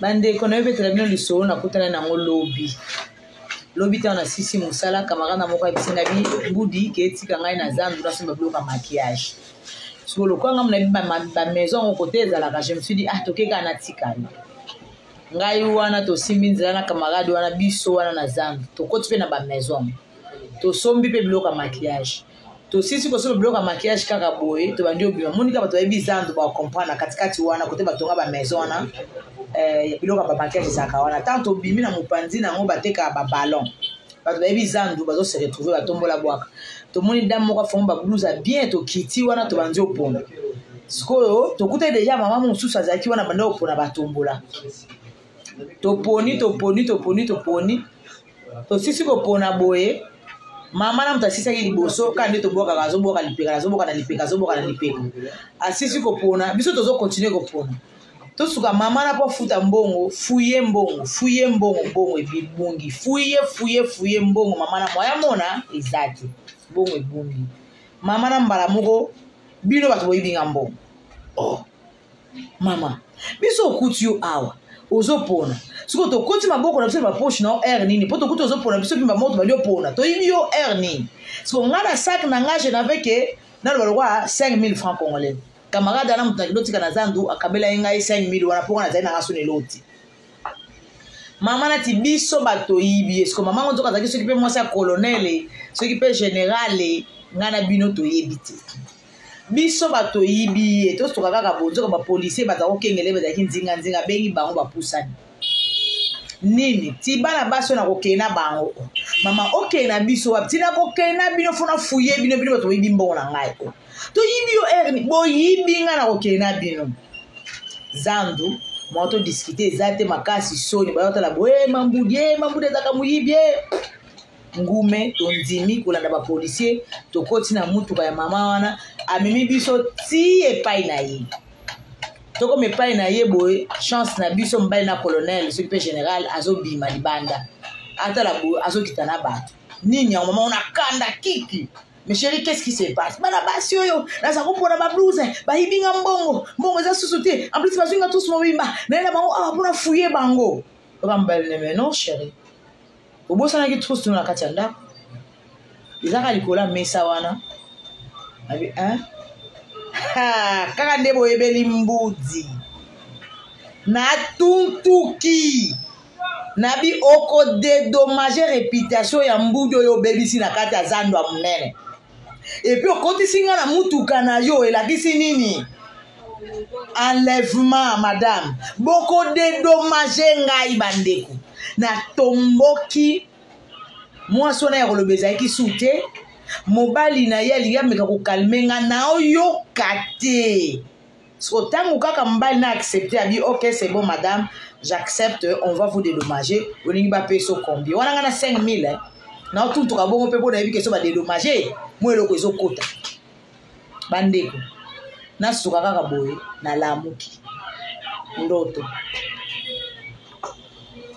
Bande qu'on avait très bien le son na kutana na lobby. Lobby ta na sisi musala camarade na moko episingabi budi ke etika ngai na zandu na simba bloka maquillage. So le kwa ngam na ba maison au côté ezalaka je me suis dit ah tokeka na tikali. Ngai wana to simbi nzala na camarade wana biso wana na zandu. To koti pe na ba maison. To sombi pe bloka maquillage. To sisi ko so bloka maquillage kaka boye to bandi obima monika bato yebi zandu ba comprendre katikati wana côté batonga ba maison wana biloko ba maquillage saka wana tanto bimi na mopanzi na ngo bateka ba ballon bato yebi zandu bazo se retrouver batombola bwaka to moni dame moko fond ba blouse bien to kiti wana to banzi opona sikoyo to kuta déjà mama mosusu azaki wana banda opona batombola to poni to sisi ko pona boye mama na mtasisa ki liboso kandi to boka kazoboka na lipeka asisi ko pona biso tozo continuer ko pona to suka mama na po futa mbongo fuye mbongo ebibungi fuye mbongo mama na moya mona exact mbongo ebungi mama na mbala moko bino bato boyibinga mbongo oh mama biso okuti yo awa ozopona siko to koti maboko na biso ba poche na air nini poto kuti ozopona biso bimba moto bali opona to yibi yo air nini siko ngana sac na ngaje na veke na lo balwa 5000 francs congolais camarade na mutu lotika na zandu akabela inga 5000 wana poko na zai na ngaso ne loti mama na ti biso bato yibi siko mama ngo toka zaki soki pe mwasi ya colonel soki pe général ngana bino to yebite biso bato yibi to soka kaka bonzo ba policier baza okengele bazaki nzinga bengi bango bapusani nini ti bana baso na kokena bango mama okena biso watina kokena bino fona fuye bino bato yibi mbongo na ngai to yibi yo erni bo yibi nga na kokena bino zandu moto discuter zate makasi soni bayota la boye mambude zaka muyibie ngume to ndimi kolanda ba policier to koti na mutuka ya mama wana amemi biso ti epai na ye toko mepai na ye boye chance na biso mbali na colonel soki pe général azobima libanda atala boye azokitana bato nini ya mama ona kanda kiki mais chérie qu'est-ce qui se passe bana basi oyo naza kopona ba blouse ba hibinga mbongo za susuté en plus bazinga tous mobimba na bango ah pona fouiller bango rambelle mais non chérie obosana ki trop na kati ya ndako izaka likola mesa wana abi kaka nde boyebeli mbuzi na tuntuki nabi oko dédommager réputation ya mbudi oyo bebisi na kati ya zandu ya munene epi okotisi nga na mutuka na yo elakisi nini enlèvement madame boko dédommager ngai bandeko na tomboki mwasi wana ya koloba ezalaki su te mobali na ye alingi ameka kokalme nga na oyoka te siko ntango kaka mobali na accepte abi ok c'est bon madame j'accepte on va vous dédommager olingi bapeso combien wana nga na 5000 na otuntuka bongo mpe mpo na yebi keso badedommager mo eloko ezokota bandeko nasuka kaka boye nalamuki ndoto